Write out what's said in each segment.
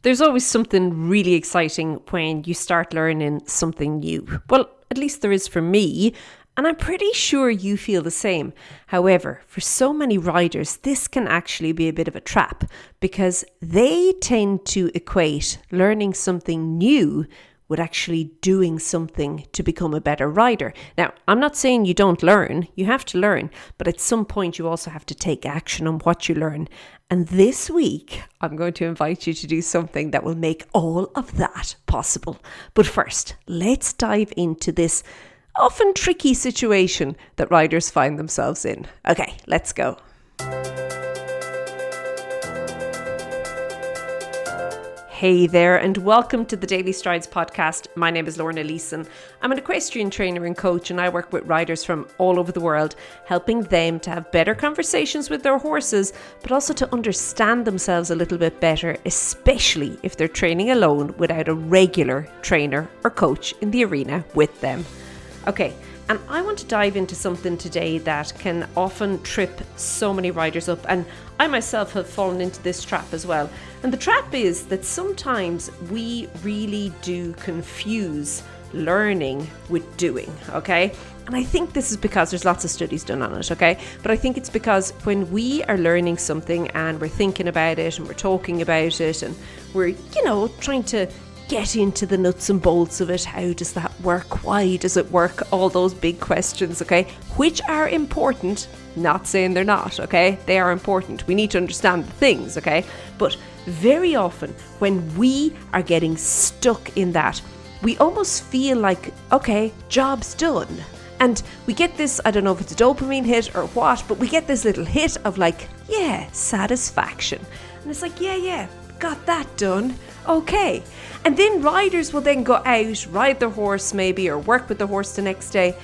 There's always something really exciting when you start learning something new. Well, at least there is for me, and I'm pretty sure you feel the same. However, for so many riders, this can actually be a bit of a trap because they tend to equate learning something new with actually doing something to become a better rider. Now, I'm not saying you don't learn, you have to learn, but at some point you also have to take action on what you learn. And this week, I'm going to invite you to do something that will make all of that possible. But first, let's dive into this often tricky situation that riders find themselves in. Okay, let's go. Hey there, and welcome to the Daily Strides podcast. My name is Lorna Leeson. I'm an equestrian trainer and coach, and I work with riders from all over the world, helping them to have better conversations with their horses, but also to understand themselves a little bit better, especially if they're training alone without a regular trainer or coach in the arena with them. Okay, and I want to dive into something today that can often trip so many riders up, and I myself have fallen into this trap as well. And the trap is that sometimes we really do confuse learning with doing, okay? And I think this is because there's lots of studies done on it, okay? But I think it's because when we are learning something and we're thinking about it and we're talking about it and we're, trying to get into the nuts and bolts of it. How does that work? Why does it work? All those big questions, okay? Which are important, not saying they're not, okay? They are important. We need to understand the things, okay? But very often when we are getting stuck in that, we almost feel like, okay, job's done. And we get this, I don't know if it's a dopamine hit or what, but we get this little hit of like, yeah, satisfaction. And it's like, yeah, got that done. Okay. And then riders will then go out, ride their horse maybe, or work with the horse the next day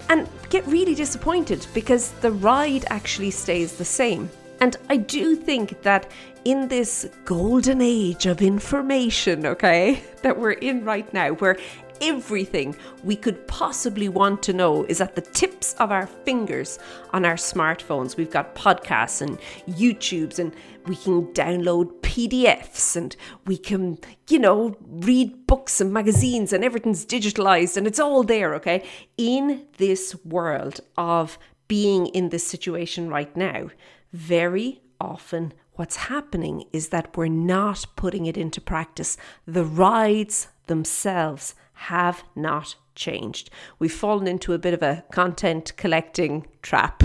and get really disappointed because the ride actually stays the same. And I do think that in this golden age of information, okay, that we're in right now, where everything we could possibly want to know is at the tips of our fingers on our smartphones. We've got podcasts and YouTubes, and we can download PDFs, and we can, read books and magazines, and everything's digitalized and it's all there, okay? In this world of being in this situation right now, very often what's happening is that we're not putting it into practice. The rides themselves have not changed. We've fallen into a bit of a content collecting trap,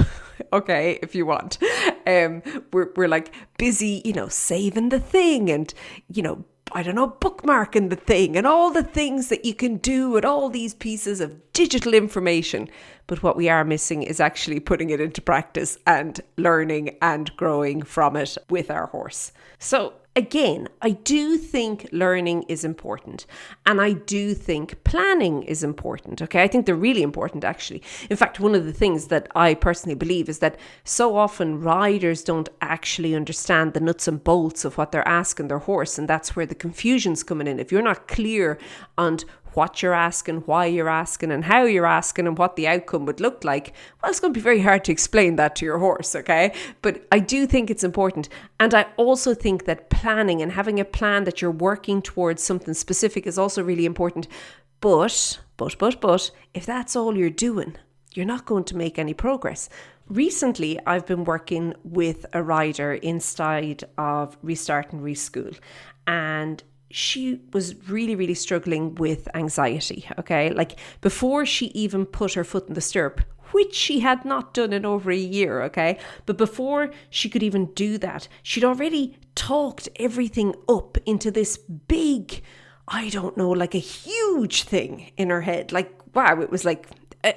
okay, if you want. We're like busy, saving the thing and, bookmarking the thing and all the things that you can do with all these pieces of digital information. But what we are missing is actually putting it into practice and learning and growing from it with our horse. So again, I do think learning is important, and I do think planning is important, okay? I think they're really important, actually. In fact, one of the things that I personally believe is that so often riders don't actually understand the nuts and bolts of what they're asking their horse, and that's where the confusion's coming in. If you're not clear on what you're asking, why you're asking, and how you're asking, and what the outcome would look like, well, it's going to be very hard to explain that to your horse, okay? But I do think it's important. And I also think that planning and having a plan that you're working towards something specific is also really important. But, if that's all you're doing, you're not going to make any progress. Recently, I've been working with a rider inside of Restart and Reschool, and she was really, really struggling with anxiety, okay? Like before she even put her foot in the stirrup, which she had not done in over a year, okay? But before she could even do that, she'd already talked everything up into this big, like a huge thing in her head. Like, wow, it was like,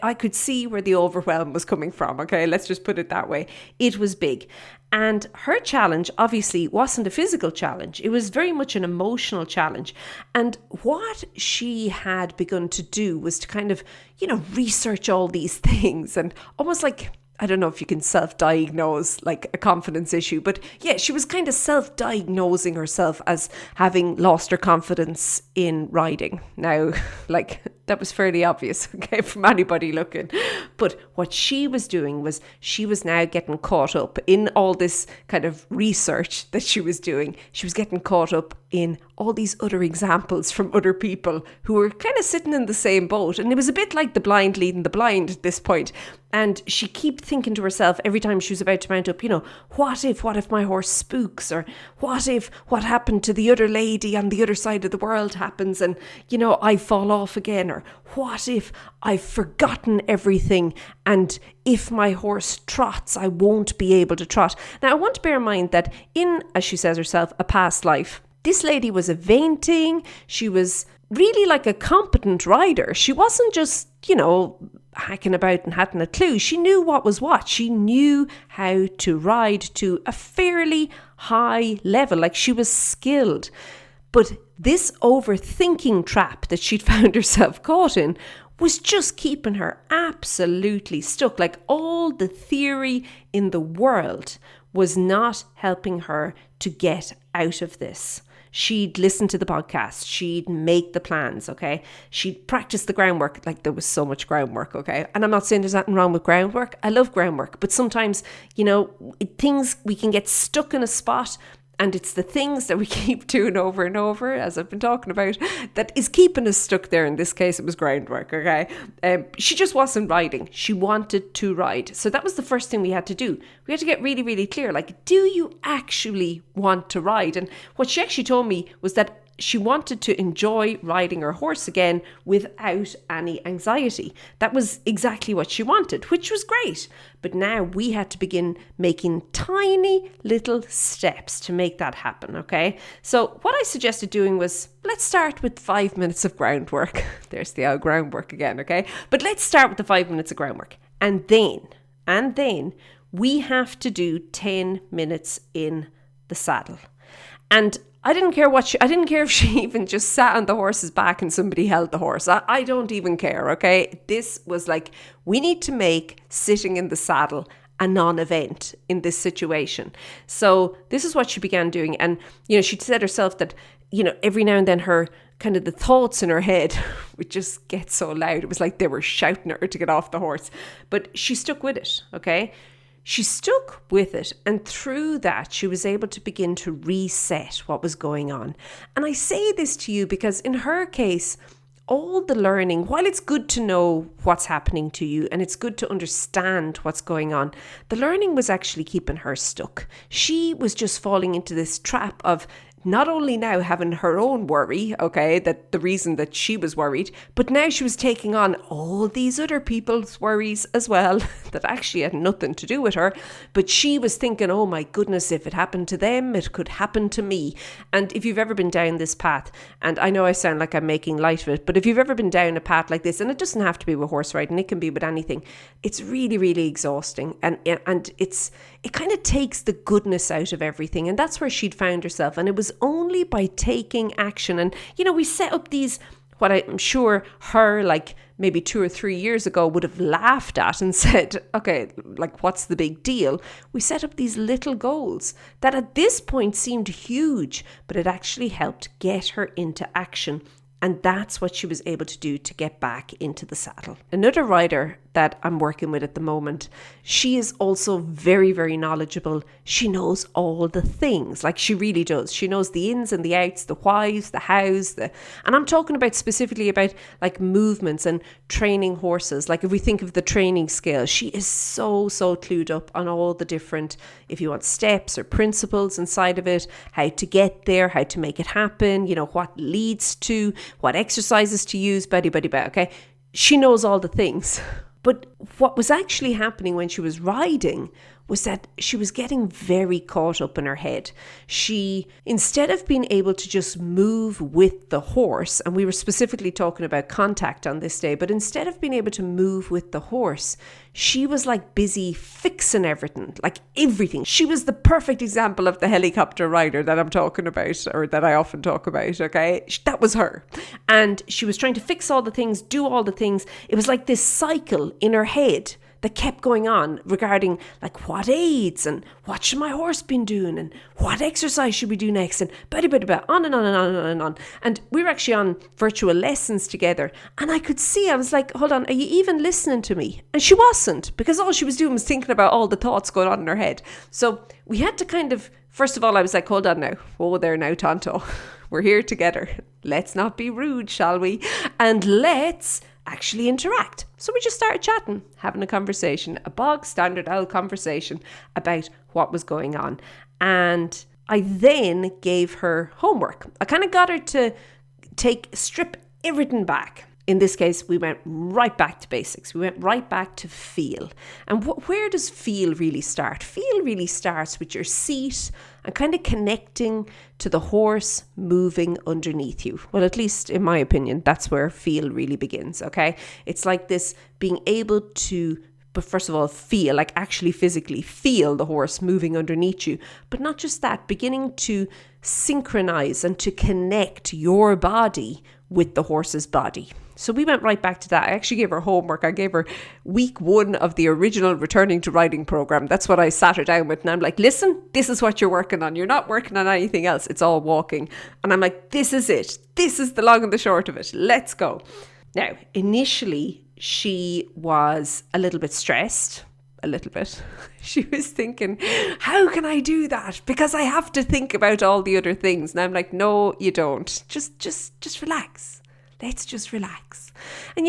I could see where the overwhelm was coming from, okay? Let's just put it that way. It was big. And her challenge obviously wasn't a physical challenge. It was very much an emotional challenge. And what she had begun to do was to kind of, research all these things and almost like, I don't know if you can self-diagnose like a confidence issue, but yeah, she was kind of self-diagnosing herself as having lost her confidence in riding. Now, like that was fairly obvious, okay, from anybody looking. But what she was doing was she was now getting caught up in all this kind of research that she was doing. She was getting caught up in all these other examples from other people who were kind of sitting in the same boat. And it was a bit like the blind leading the blind at this point. And she kept thinking to herself every time she was about to mount up, what if my horse spooks? Or what if what happened to the other lady on the other side of the world happens and, I fall off again? Or what if I've forgotten everything and if my horse trots, I won't be able to trot? Now, I want to bear in mind that in, as she says herself, a past life, this lady was eventing. She was really like a competent rider. She wasn't just, hacking about and hadn't a clue. She knew what was what. She knew how to ride to a fairly high level. Like, she was skilled. But this overthinking trap that she'd found herself caught in was just keeping her absolutely stuck. Like, all the theory in the world was not helping her to get out of this. She'd listen to the podcast. She'd make the plans, okay? She'd practice the groundwork. Like, there was so much groundwork, okay? And I'm not saying there's nothing wrong with groundwork. I love groundwork. But sometimes, things, we can get stuck in a spot, and it's the things that we keep doing over and over, as I've been talking about, that is keeping us stuck there. In this case, it was groundwork, okay? She just wasn't riding. She wanted to ride. So that was the first thing we had to do. We had to get really, really clear. Like, do you actually want to ride? And what she actually told me was that she wanted to enjoy riding her horse again without any anxiety. That was exactly what she wanted, which was great. But now we had to begin making tiny little steps to make that happen, okay? So what I suggested doing was, let's start with 5 minutes of groundwork. There's the old groundwork again, okay? But let's start with the 5 minutes of groundwork. And then we have to do 10 minutes in the saddle. And I didn't care if she even just sat on the horse's back and somebody held the horse. I don't even care, okay? This was like, we need to make sitting in the saddle a non-event in this situation. So this is what she began doing. And, she said herself that, every now and then her kind of the thoughts in her head would just get so loud. It was like they were shouting at her to get off the horse. But she stuck with it, okay? She stuck with it, and through that, she was able to begin to reset what was going on. And I say this to you because in her case, all the learning, while it's good to know what's happening to you and it's good to understand what's going on, the learning was actually keeping her stuck. She was just falling into this trap of not only now having her own worry, okay, that the reason that she was worried, but now she was taking on all these other people's worries as well that actually had nothing to do with her. But she was thinking, oh my goodness, if it happened to them, it could happen to me. And if you've ever been down this path, and I know I sound like I'm making light of it, but if you've ever been down a path like this, and it doesn't have to be with horse riding, it can be with anything, it's really, really exhausting. And it kind of takes the goodness out of everything. And that's where she'd found herself. And it was only by taking action. And, we set up these, what I'm sure her, like maybe 2 or 3 years ago, would have laughed at and said, okay, like, what's the big deal? We set up these little goals that at this point seemed huge, but it actually helped get her into action. And that's what she was able to do to get back into the saddle. Another rider that I'm working with at the moment, she is also very, very knowledgeable. She knows all the things, like she really does. She knows the ins and the outs, the whys, the hows, and I'm talking about specifically about like movements and training horses. Like if we think of the training scale, she is so clued up on all the different, if you want, steps or principles inside of it, how to get there, how to make it happen, what leads to, what exercises to use, okay? She knows all the things. But what was actually happening when she was riding was that she was getting very caught up in her head. She, instead of being able to just move with the horse, and we were specifically talking about contact on this day, but instead of being able to move with the horse, she was like busy fixing everything, like everything. She was the perfect example of the helicopter rider that I'm talking about, or that I often talk about, okay? That was her. And she was trying to fix all the things, do all the things. It was like this cycle in her head that kept going on regarding like what aids and what should my horse been doing and what exercise should we do next and on and on and on and on. And we were actually on virtual lessons together, and I could see, I was like, hold on, are you even listening to me? And she wasn't, because all she was doing was thinking about all the thoughts going on in her head. So we had to kind of First of all, I was like, hold on now. Whoa there now, Tonto. We're here together. Let's not be rude, shall we? And let's actually interact. So we just started chatting, having a conversation, a bog standard old conversation about what was going on. And I then gave her homework. I kind of got her to strip everything back. In this case, we went right back to basics. We went right back to feel. And where does feel really start? Feel really starts with your seat and kind of connecting to the horse moving underneath you. Well, at least in my opinion, that's where feel really begins, okay? It's like this being able to, but first of all, feel, like actually physically feel the horse moving underneath you. But not just that, beginning to synchronize and to connect your body with the horse's body. So we went right back to that. I actually gave her homework. I gave her week 1 of the original Returning to Riding program. That's what I sat her down with. And I'm like, listen, this is what you're working on. You're not working on anything else. It's all walking. And I'm like, this is it. This is the long and the short of it. Let's go. Now, initially, she was a little bit stressed. A little bit. She was thinking, how can I do that? Because I have to think about all the other things. And I'm like, no, you don't. Just relax. Let's just relax. And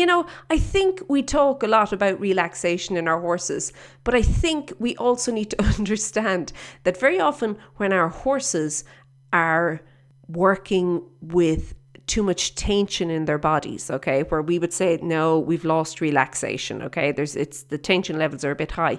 I think we talk a lot about relaxation in our horses, but I think we also need to understand that very often when our horses are working with too much tension in their bodies, okay, where we would say, no, we've lost relaxation, okay, the tension levels are a bit high.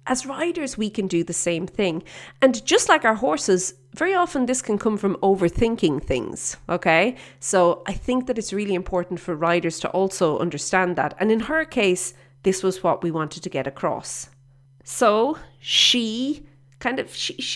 As riders, we can do the same thing. And just like our horses, very often this can come from overthinking things, okay? So I think that it's really important for riders to also understand that. And in her case, this was what we wanted to get across. So she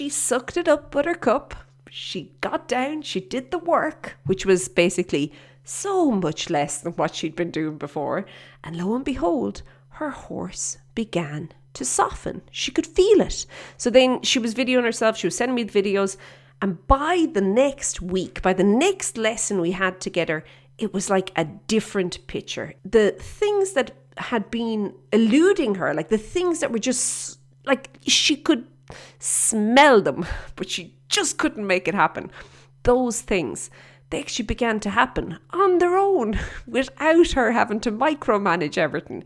sucked it up with her cup. She got down, she did the work, which was basically so much less than what she'd been doing before. And lo and behold, her horse began to soften. She could feel it. So then she was videoing herself. She was sending me the videos. And by the next week, by the next lesson we had together, it was like a different picture. The things that had been eluding her, like the things that were just like she could smell them, but she just couldn't make it happen. Those things, they actually began to happen on their own without her having to micromanage everything.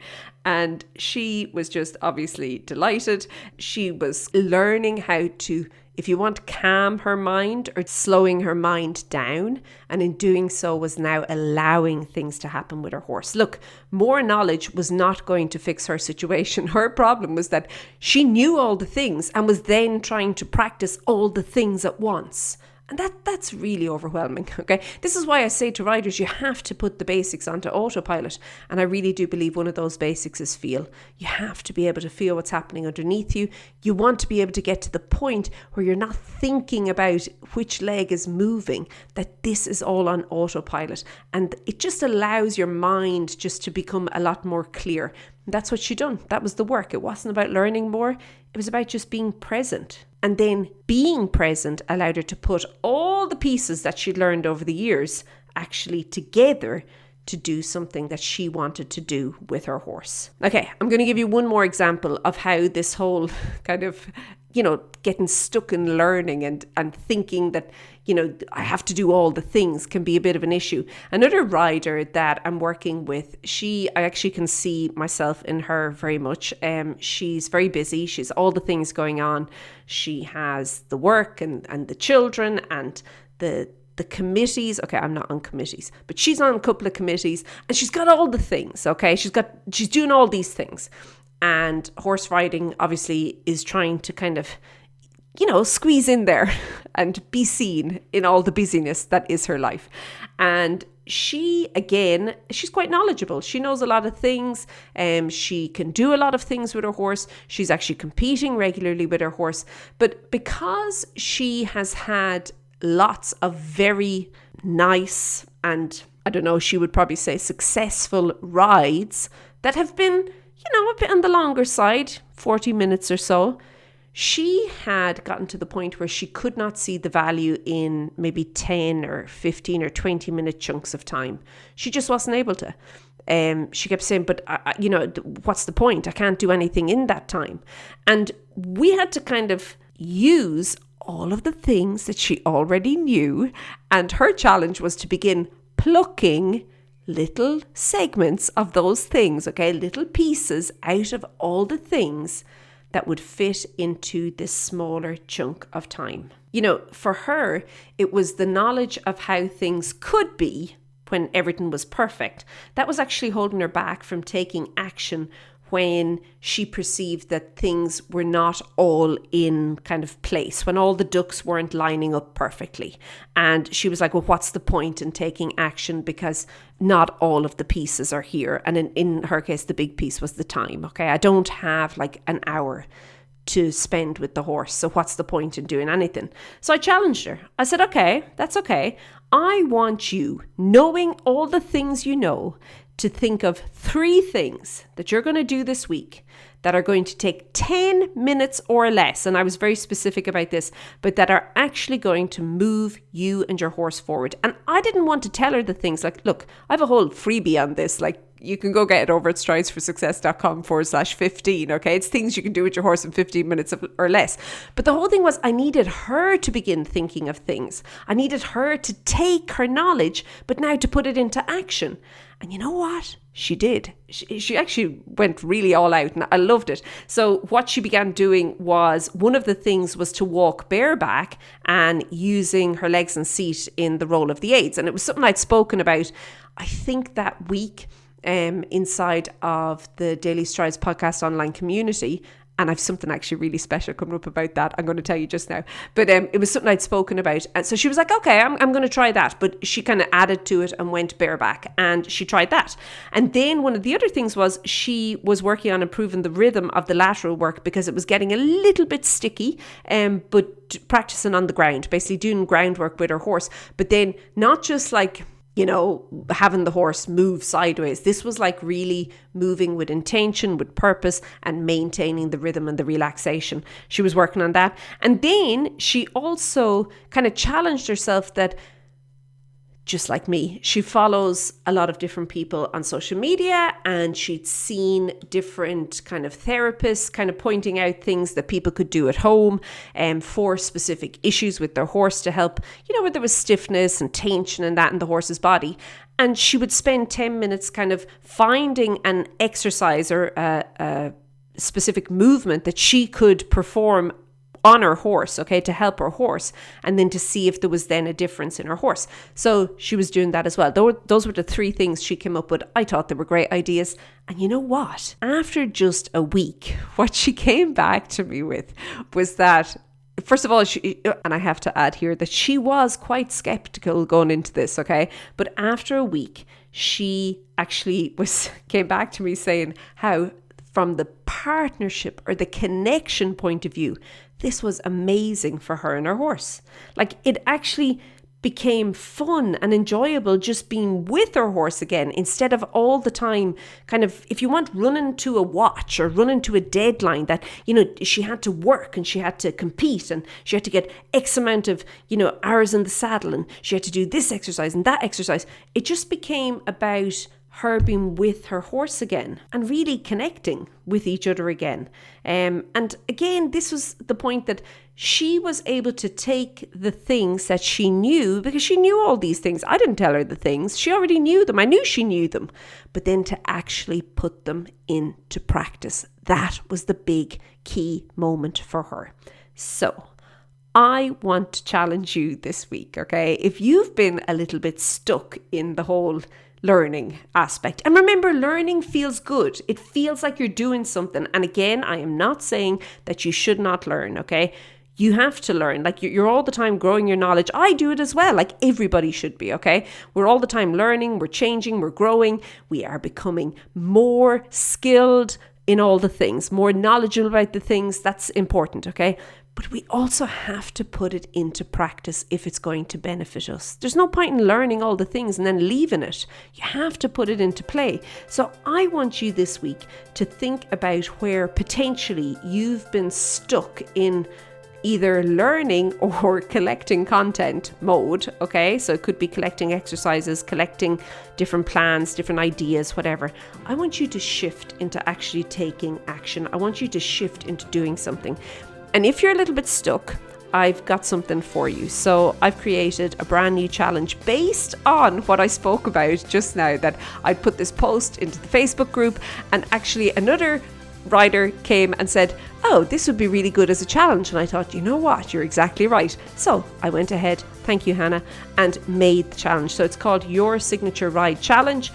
And she was just obviously delighted. She was learning how to, if you want, calm her mind or slowing her mind down. And in doing so was now allowing things to happen with her horse. Look, more knowledge was not going to fix her situation. Her problem was that she knew all the things and was then trying to practice all the things at once. And that's really overwhelming, okay? This is why I say to riders, you have to put the basics onto autopilot. And I really do believe one of those basics is feel. You have to be able to feel what's happening underneath you. You want to be able to get to the point where you're not thinking about which leg is moving, that this is all on autopilot. And it just allows your mind just to become a lot more clear. And that's what she done. That was the work. It wasn't about learning more. It was about just being present. And then being present allowed her to put all the pieces that she'd learned over the years actually together to do something that she wanted to do with her horse. Okay, I'm going to give you one more example of how this whole kind of, getting stuck in learning and thinking that, I have to do all the things can be a bit of an issue. Another rider that I'm working with, I actually can see myself in her very much. She's very busy. She's all the things going on. She has the work and the children and the committees. Okay, I'm not on committees, but she's on a couple of committees and she's got all the things. Okay, she's doing all these things. And horse riding obviously is trying to kind of, squeeze in there and be seen in all the busyness that is her life. And she's quite knowledgeable. She knows a lot of things. She can do a lot of things with her horse. She's actually competing regularly with her horse. But because she has had lots of very nice and, I don't know, she would probably say successful rides that have been, a bit on the longer side, 40 minutes or so, she had gotten to the point where she could not see the value in maybe 10 or 15 or 20 minute chunks of time. She just wasn't able to. She kept saying, but, what's the point? I can't do anything in that time. And we had to kind of use all of the things that she already knew. And her challenge was to begin plucking little segments of those things, okay, little pieces out of all the things that would fit into this smaller chunk of time. You know, for her, it was the knowledge of how things could be when everything was perfect. That was actually holding her back from taking action when she perceived that things were not all in kind of place, when all the ducks weren't lining up perfectly. And she was like, well, what's the point in taking action, because not all of the pieces are here. And in her case, the big piece was the time. Okay, I don't have like an hour to spend with the horse, so what's the point in doing anything? So I challenged her. I said, okay, that's okay. I want you, knowing all the things you know, to think of 3 things that you're going to do this week that are going to take 10 minutes or less. And I was very specific about this, but that are actually going to move you and your horse forward. And I didn't want to tell her the things like, look, I have a whole freebie on this. Like, you can go get it over at stridesforsuccess.com/15. Okay. It's things you can do with your horse in 15 minutes or less. But the whole thing was, I needed her to begin thinking of things. I needed her to take her knowledge, but now to put it into action. And you know what? She did. She actually went really all out, and I loved it. So what she began doing was, one of the things was to walk bareback and using her legs and seat in the role of the aids. And it was something I'd spoken about, I think, that week inside of the Daily Strides podcast online community. And I've something actually really special coming up about that. I'm going to tell you just now. But it was something I'd spoken about. And so she was like, okay, I'm going to try that. But she kind of added to it and went bareback, and she tried that. And then one of the other things was, she was working on improving the rhythm of the lateral work, because it was getting a little bit sticky, but practicing on the ground, basically doing groundwork with her horse. But then not just like, you know, having the horse move sideways. This was like really moving with intention, with purpose, and maintaining the rhythm and the relaxation. She was working on that. And then she also kind of challenged herself that, just like me, she follows a lot of different people on social media, and she'd seen different kind of therapists kind of pointing out things that people could do at home for specific issues with their horse to help, you know, where there was stiffness and tension and that in the horse's body. And she would spend 10 minutes kind of finding an exercise or a specific movement that she could perform on her horse, okay, to help her horse, and then to see if there was then a difference in her horse. So she was doing that as well. Those were the 3 things she came up with. I thought they were great ideas. And you know what? After just a week, what she came back to me with was that, first of all, and I have to add here that she was quite skeptical going into this, okay? But after a week, she actually came back to me saying how, from the partnership or the connection point of view, this was amazing for her and her horse. Like, it actually became fun and enjoyable just being with her horse again, instead of all the time kind of, if you want, running to a watch or running to a deadline that, you know, she had to work and she had to compete and she had to get X amount of, you know, hours in the saddle, and she had to do this exercise and that exercise. It just became about her being with her horse again and really connecting with each other again. And again, this was the point that she was able to take the things that she knew, because she knew all these things. I didn't tell her the things. She already knew them. I knew she knew them. But then to actually put them into practice, that was the big key moment for her. So I want to challenge you this week, okay? If you've been a little bit stuck in the whole learning aspect. And remember, learning feels good. It feels like you're doing something. And again, I am not saying that you should not learn, okay? You have to learn. Like, you're all the time growing your knowledge. I do it as well. Like, everybody should be, okay? We're all the time learning, we're changing, we're growing. We are becoming more skilled in all the things, more knowledgeable about the things. That's important, okay? But we also have to put it into practice if it's going to benefit us. There's no point in learning all the things and then leaving it. You have to put it into play. So I want you this week to think about where potentially you've been stuck in either learning or collecting content mode, okay? So it could be collecting exercises, collecting different plans, different ideas, whatever. I want you to shift into actually taking action. I want you to shift into doing something. And if you're a little bit stuck, I've got something for you. So I've created a brand new challenge based on what I spoke about just now, that I'd put this post into the Facebook group, and actually another rider came and said, oh, this would be really good as a challenge. And I thought, you know what, you're exactly right. So I went ahead, thank you Hannah, and made the challenge. So it's called Your Signature Ride Challenge.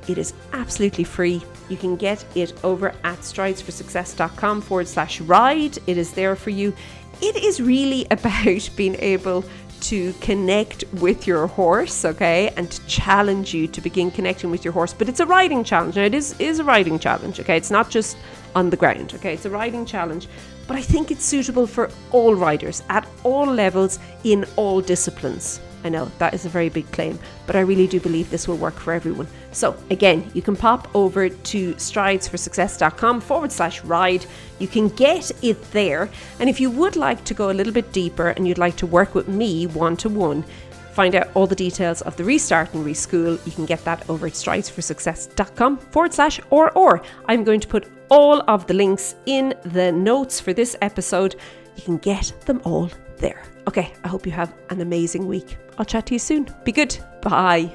It is absolutely free. You can get it over at stridesforsuccess.com/ride. It is there for you. It is really about being able to connect with your horse, okay, and to challenge you to begin connecting with your horse. But it's a riding challenge. Now, it is a riding challenge, okay? It's not just on the ground, okay? It's a riding challenge. But I think it's suitable for all riders at all levels in all disciplines. I know that is a very big claim, but I really do believe this will work for everyone. So again, you can pop over to stridesforsuccess.com/ride. You can get it there. And if you would like to go a little bit deeper and you'd like to work with me one-to-one, find out all the details of the Restart and Reschool, you can get that over at stridesforsuccess.com/or. I'm going to put all of the links in the notes for this episode. You can get them all there. Okay, I hope you have an amazing week. I'll chat to you soon. Be good. Bye.